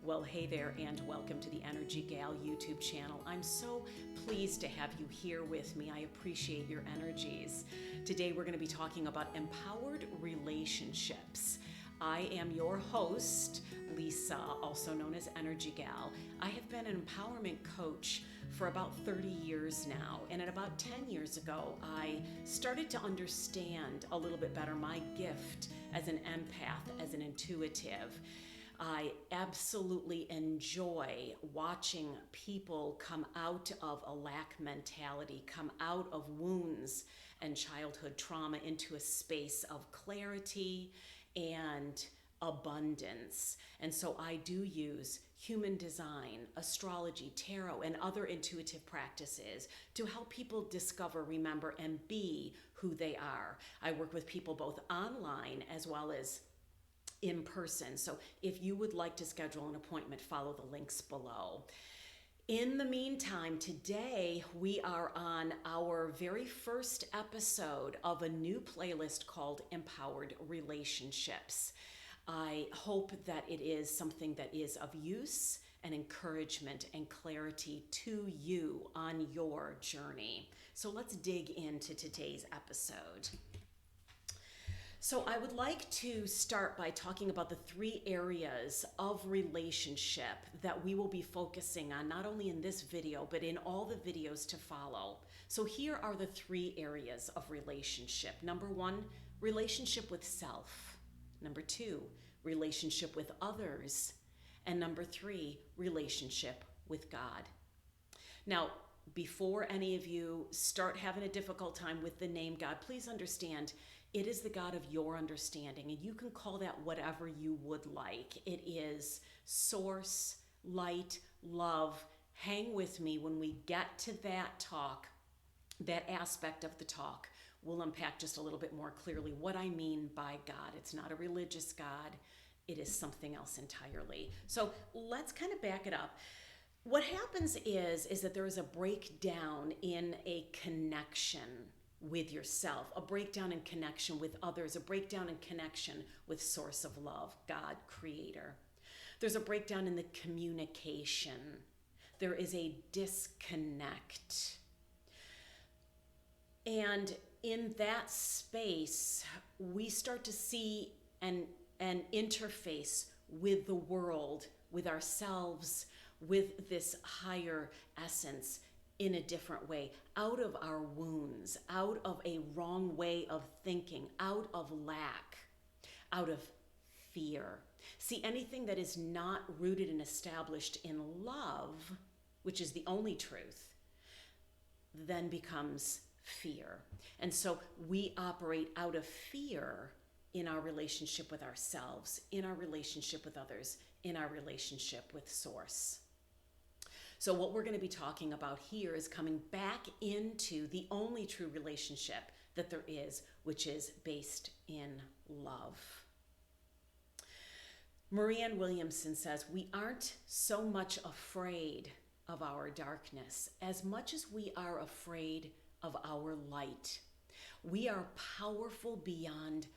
Well, hey there, and welcome to the EnergieGal YouTube channel. I'm so pleased to have you here with me. I appreciate your energies. Today we're going to be talking about empowered relationships. I am your host, Lisa, also known as EnergieGal. I have been an empowerment coach for about 30 years now, and at about 10 years ago, I started to understand a little bit better my gift as an empath, as an intuitive. I absolutely enjoy watching people come out of a lack mentality, come out of wounds and childhood trauma into a space of clarity and abundance. And so I do use human design, astrology, tarot, and other intuitive practices to help people discover, remember, and be who they are. I work with people both online as well as in person. So if you would like to schedule an appointment, follow the links below. In the meantime, today we are on our very first episode of a new playlist called Empowered Relationships. I hope that it is something that is of use and encouragement and clarity to you on your journey. So let's dig into today's episode. So I would like to start by talking about the three areas of relationship that we will be focusing on, not only in this video, but in all the videos to follow. So here are the three areas of relationship. Number one, relationship with self. Number two, relationship with others. And number three, relationship with God. Now, before any of you start having a difficult time with the name God, please understand it is the God of your understanding, and you can call that whatever you would like. It is source, light, love. Hang with me when we get to that talk, that aspect of the talk. We'll unpack just a little bit more clearly what I mean by God. It's not a religious God. It is something else entirely. So let's kind of back it up. What happens is that there is a breakdown in a connection with yourself, a breakdown in connection with others, a breakdown in connection with source of love, God, creator. There's a breakdown in the communication. There is a disconnect. And in that space, we start to see an interface with the world, with ourselves, with this higher essence in a different way, out of our wounds, out of a wrong way of thinking, out of lack, out of fear. See, anything that is not rooted and established in love, which is the only truth, then becomes fear. And so we operate out of fear in our relationship with ourselves, in our relationship with others, in our relationship with Source. So what we're going to be talking about here is coming back into the only true relationship that there is, which is based in love. Marianne Williamson says, we aren't so much afraid of our darkness as much as we are afraid of our light. We are powerful beyond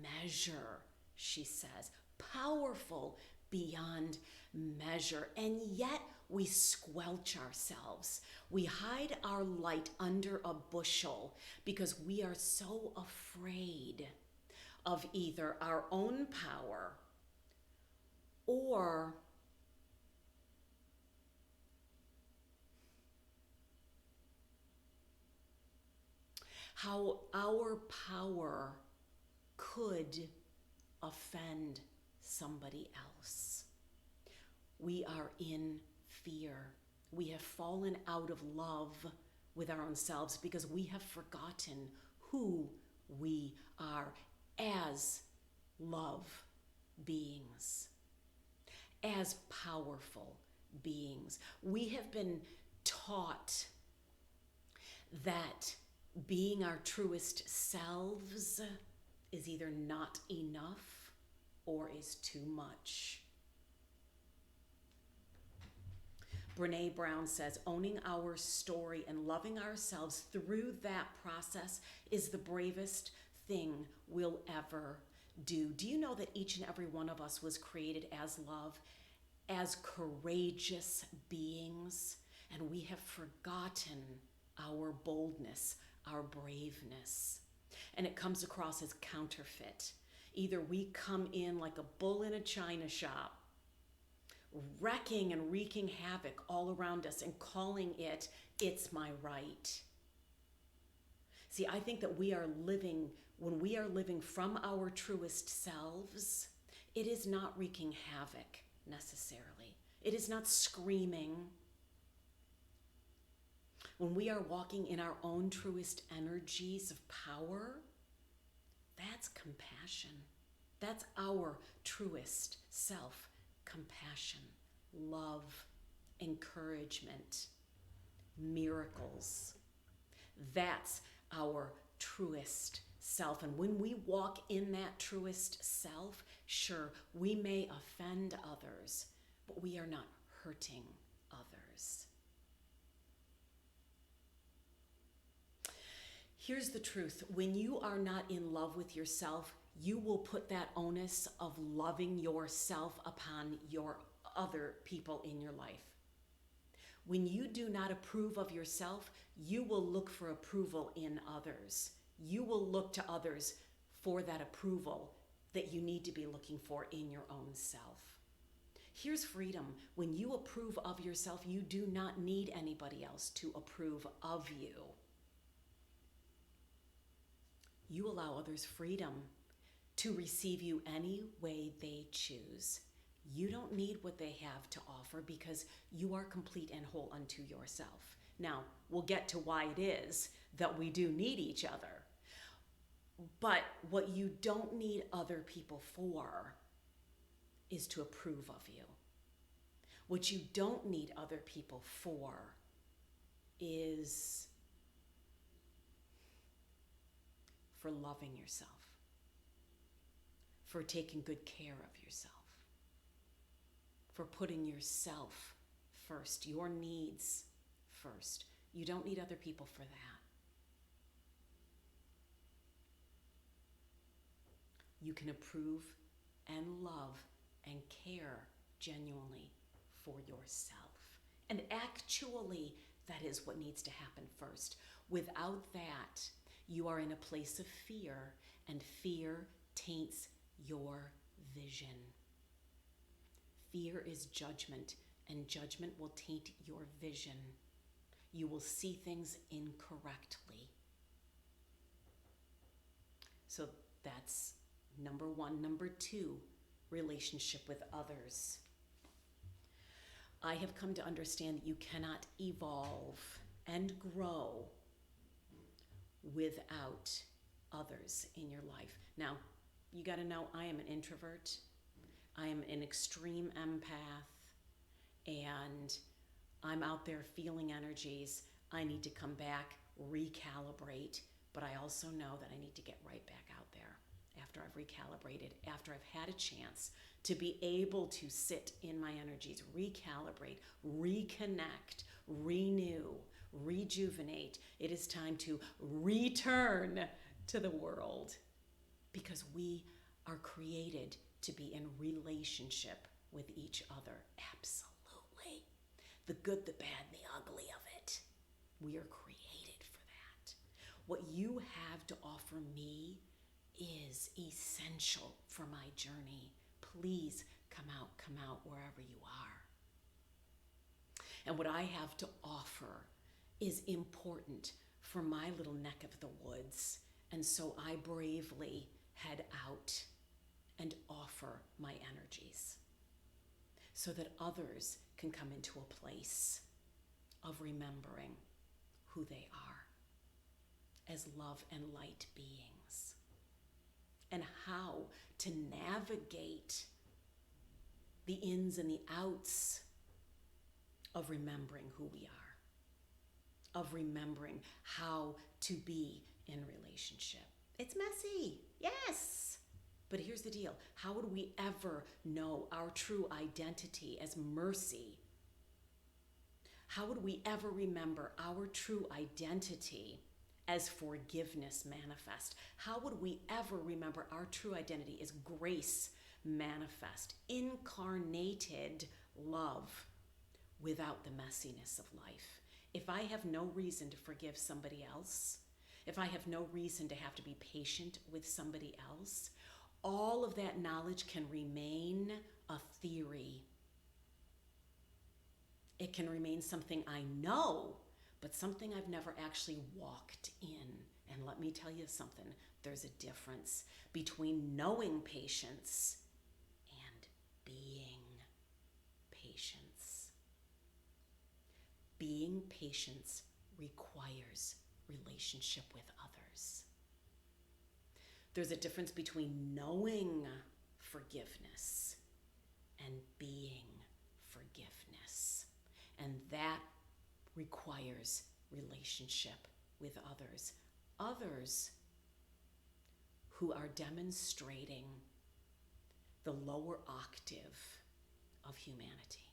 measure, she says, powerful beyond measure, and yet we squelch ourselves. We hide our light under a bushel because we are so afraid of either our own power or how our power could offend somebody else. We are in fear. We have fallen out of love with our own selves because we have forgotten who we are as love beings, as powerful beings. We have been taught that being our truest selves is either not enough or is too much. Brene Brown says, owning our story and loving ourselves through that process is the bravest thing we'll ever do. Do you know that each and every one of us was created as love as courageous beings, and we have forgotten our boldness, our braveness. And it comes across as counterfeit. Either we come in like a bull in a china shop, wrecking and wreaking havoc all around us and calling it, it's my right. See, I think that when we are living from our truest selves, it is not wreaking havoc necessarily. It is not screaming. When we are walking in our own truest energies of power, that's compassion. That's our truest self. Compassion, love, encouragement, miracles. That's our truest self. And when we walk in that truest self, sure, we may offend others, but we are not hurting others. Here's the truth. When you are not in love with yourself, you will put that onus of loving yourself upon your other people in your life. When you do not approve of yourself, you will look for approval in others. You will look to others for that approval that you need to be looking for in your own self. Here's freedom. When you approve of yourself, you do not need anybody else to approve of you. You allow others freedom to receive you any way they choose. You don't need what they have to offer because you are complete and whole unto yourself. Now, we'll get to why it is that we do need each other. But what you don't need other people for is to approve of you. What you don't need other people for is for loving yourself, for taking good care of yourself, for putting yourself first, your needs first. You don't need other people for that. You can approve and love and care genuinely for yourself. And actually, that is what needs to happen first. Without that, you are in a place of fear, and fear taints your vision. Fear is judgment, and judgment will taint your vision. You will see things incorrectly. So that's number one. Number two, relationship with others. I have come to understand that you cannot evolve and grow without others in your life. Now, you got to know I am an introvert. I am an extreme empath, and I'm out there feeling energies. I need to come back, recalibrate, but I also know that I need to get right back out there after I've recalibrated, after I've had a chance to be able to sit in my energies, recalibrate, reconnect, renew, rejuvenate. It is time to return to the world because we are created to be in relationship with each other. Absolutely. The good, the bad, and the ugly of it. We are created for that. What you have to offer me is essential for my journey. Please come out wherever you are. And what I have to offer is important for my little neck of the woods. And so I bravely head out and offer my energies so that others can come into a place of remembering who they are as love and light beings, and how to navigate the ins and the outs of remembering who we are, of remembering how to be in relationship. It's messy, yes. But here's the deal. How would we ever know our true identity as mercy? How would we ever remember our true identity as forgiveness manifest? How would we ever remember our true identity as grace manifest, incarnated love without the messiness of life. If I have no reason to forgive somebody else, if I have no reason to have to be patient with somebody else, all of that knowledge can remain a theory. It can remain something I know, but something I've never actually walked in. And let me tell you something, there's a difference between knowing patience and being patience. Being patience requires relationship with others. There's a difference between knowing forgiveness and being forgiveness. And that requires relationship with others. Others who are demonstrating the lower octave of humanity.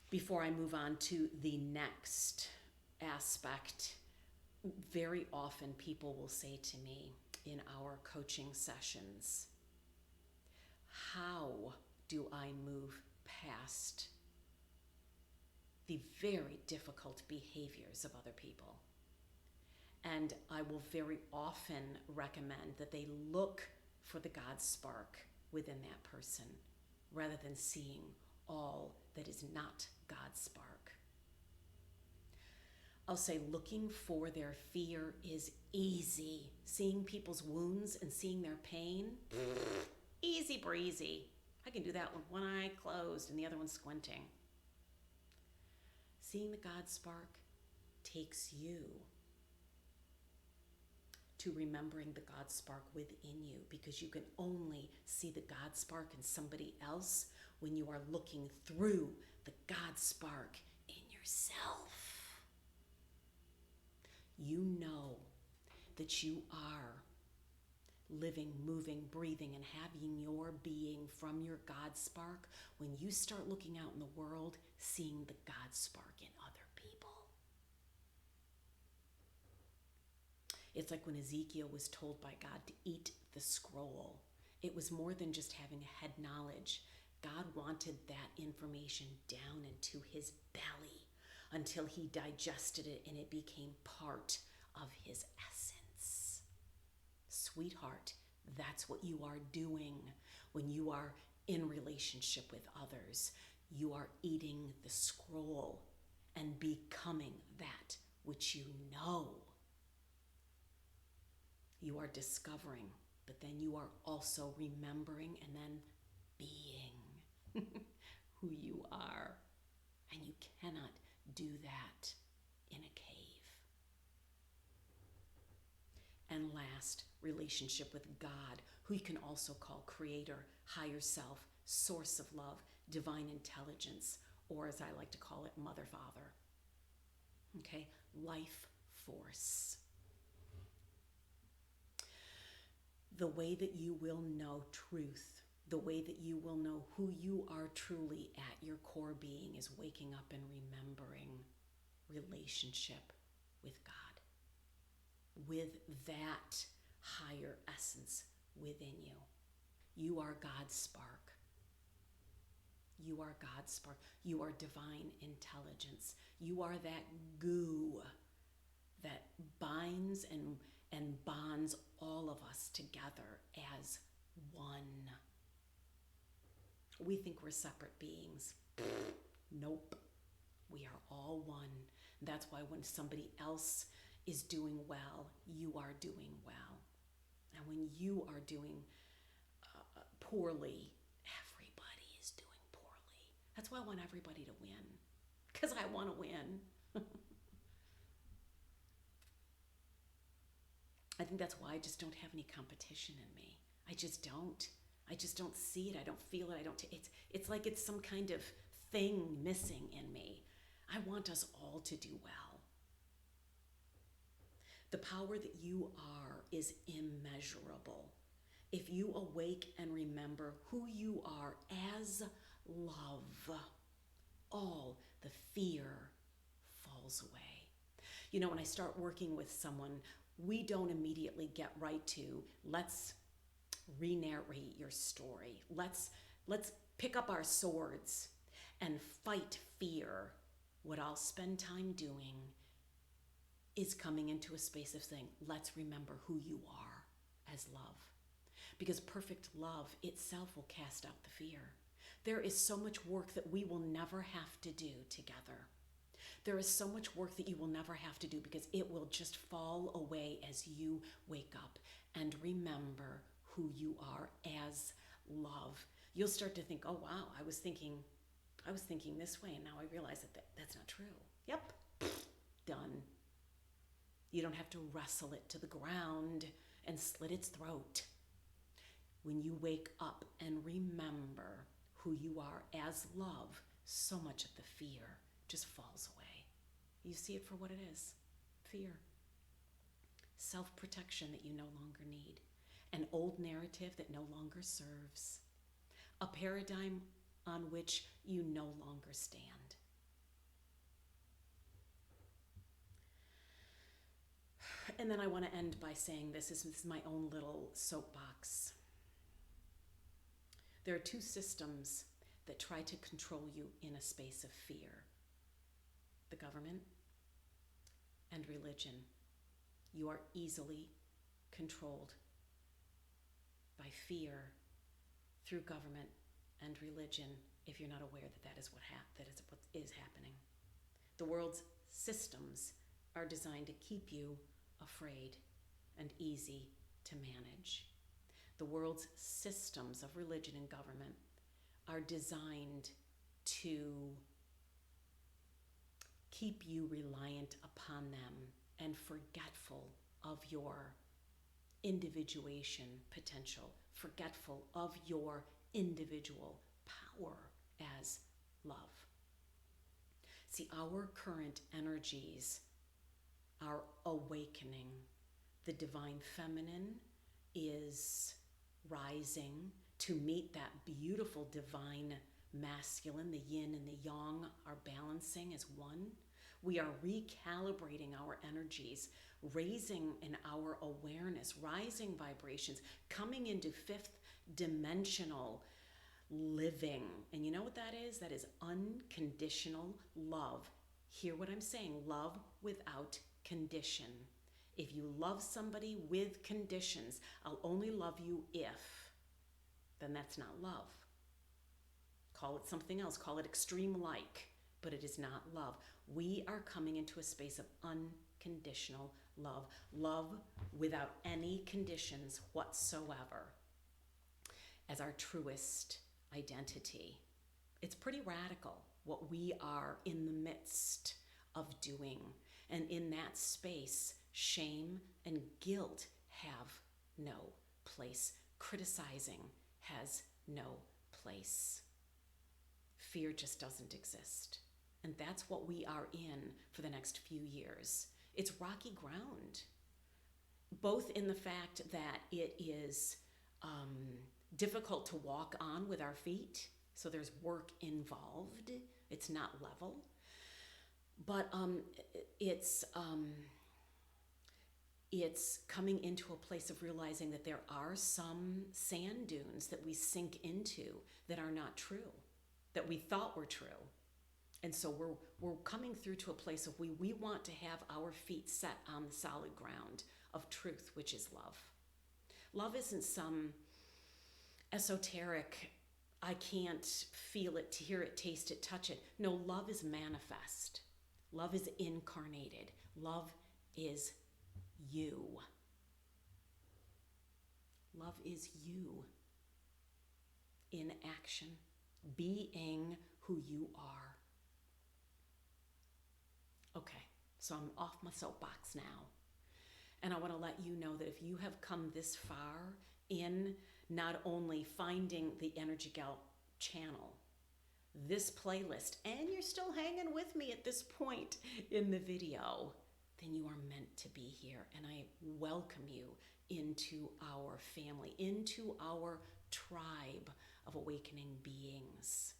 Before I move on to the next aspect, very often people will say to me in our coaching sessions, how do I move past the very difficult behaviors of other people? And I will very often recommend that they look for the God spark within that person rather than seeing all that is not God's spark. I'll say looking for their fear is easy. Seeing people's wounds and seeing their pain, easy breezy. I can do that with one eye closed and the other one squinting. Seeing the God spark takes you to remembering the God spark within you, because you can only see the God spark in somebody else when you are looking through the God spark in yourself. You know that you are living, moving, breathing, and having your being from your God spark when you start looking out in the world, seeing the God spark in other people. It's like when Ezekiel was told by God to eat the scroll. It was more than just having a head knowledge. God wanted that information down into his belly until he digested it and it became part of his essence. Sweetheart, that's what you are doing when you are in relationship with others. You are eating the scroll and becoming that which you know. You are discovering, but then you are also remembering and then being who you are. And you cannot do that in a cave. And last, relationship with God, who you can also call creator, higher self, source of love, divine intelligence, or as I like to call it, mother, father. Okay, life force. The way that you will know truth, the way that you will know who you are truly at your core being is waking up and remembering relationship with God, with that higher essence within you. You are God's spark. You are God's spark. You are divine intelligence. You are that goo that binds and bonds all of us together as one. We think we're separate beings. Nope. We are all one. That's why when somebody else is doing well, you are doing well. And when you are doing poorly, everybody is doing poorly. That's why I want everybody to win, because I want to win. I think that's why I just don't have any competition in me. I just don't. I just don't see it. I don't feel it. It's like it's some kind of thing missing in me. I want us all to do well. The power that you are is immeasurable. If you awake and remember who you are as love, all the fear falls away. You know, when I start working with someone, we don't immediately get right to, let's re-narrate your story. Let's pick up our swords and fight fear, what I'll spend time doing is coming into a space of saying, let's remember who you are as love. Because perfect love itself will cast out the fear. There is so much work that we will never have to do together. There is so much work that you will never have to do because it will just fall away as you wake up and remember who you are as love. You'll start to think, oh wow, I was thinking this way and now I realize that's not true. Yep, done. You don't have to wrestle it to the ground and slit its throat. When you wake up and remember who you are as love, so much of the fear just falls away. You see it for what it is, fear. Self-protection that you no longer need. An old narrative that no longer serves. A paradigm on which you no longer stand. And then I want to end by saying this is my own little soapbox. There are two systems that try to control you in a space of fear. The government and religion. You are easily controlled by fear through government and religion if you're not aware that is what is happening. The world's systems are designed to keep you afraid and easy to manage. The world's systems of religion and government are designed to keep you reliant upon them and forgetful of your individuation potential, forgetful of your individual power as love. See, our current energies are awakening. The divine feminine is rising to meet that beautiful divine masculine. The yin and the yang are balancing as one. We are recalibrating our energies, raising in our awareness, rising vibrations, coming into fifth dimensional living. And you know what that is? That is unconditional love. Hear what I'm saying, love without condition. If you love somebody with conditions, I'll only love you if, then that's not love. Call it something else, call it extreme like, but it is not love. We are coming into a space of unconditional love, love without any conditions whatsoever as our truest identity. It's pretty radical what we are in the midst of doing. And in that space, shame and guilt have no place. Criticizing has no place. Fear just doesn't exist. And that's what we are in for the next few years. It's rocky ground, both in the fact that it is difficult to walk on with our feet, so there's work involved. It's not level, but it's coming into a place of realizing that there are some sand dunes that we sink into that are not true, that we thought were true. And so we're coming through to a place of we want to have our feet set on the solid ground of truth, which is love. Love isn't some esoteric, I can't feel it, hear it, taste it, touch it. No, love is manifest. Love is incarnated. Love is you. Love is you in action, being who you are. Okay, so I'm off my soapbox now. And I want to let you know that if you have come this far in not only finding the EnergieGal channel, this playlist, and you're still hanging with me at this point in the video, then you are meant to be here. And I welcome you into our family, into our tribe of awakening beings.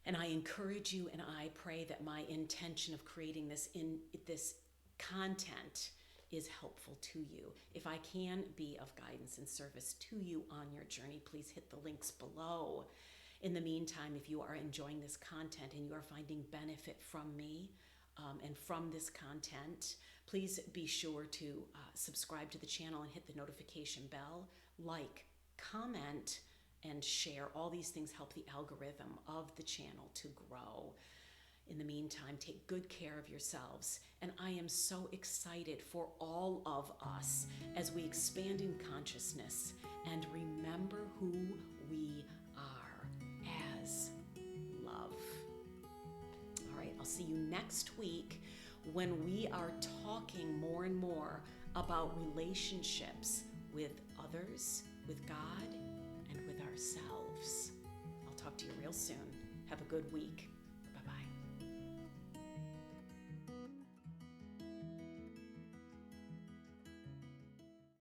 And I encourage you and I pray that my intention of creating this content is helpful to you. If I can be of guidance and service to you on your journey, please hit the links below. In the meantime, if you are enjoying this content and you are finding benefit from me and from this content, please be sure to subscribe to the channel and hit the notification bell, like, comment, and share. All these things help the algorithm of the channel to grow. In the meantime, take good care of yourselves. And I am so excited for all of us as we expand in consciousness and remember who we are as love. All right, I'll see you next week when we are talking more and more about relationships with others, with God, and with ourselves. I'll talk to you real soon. Have a good week.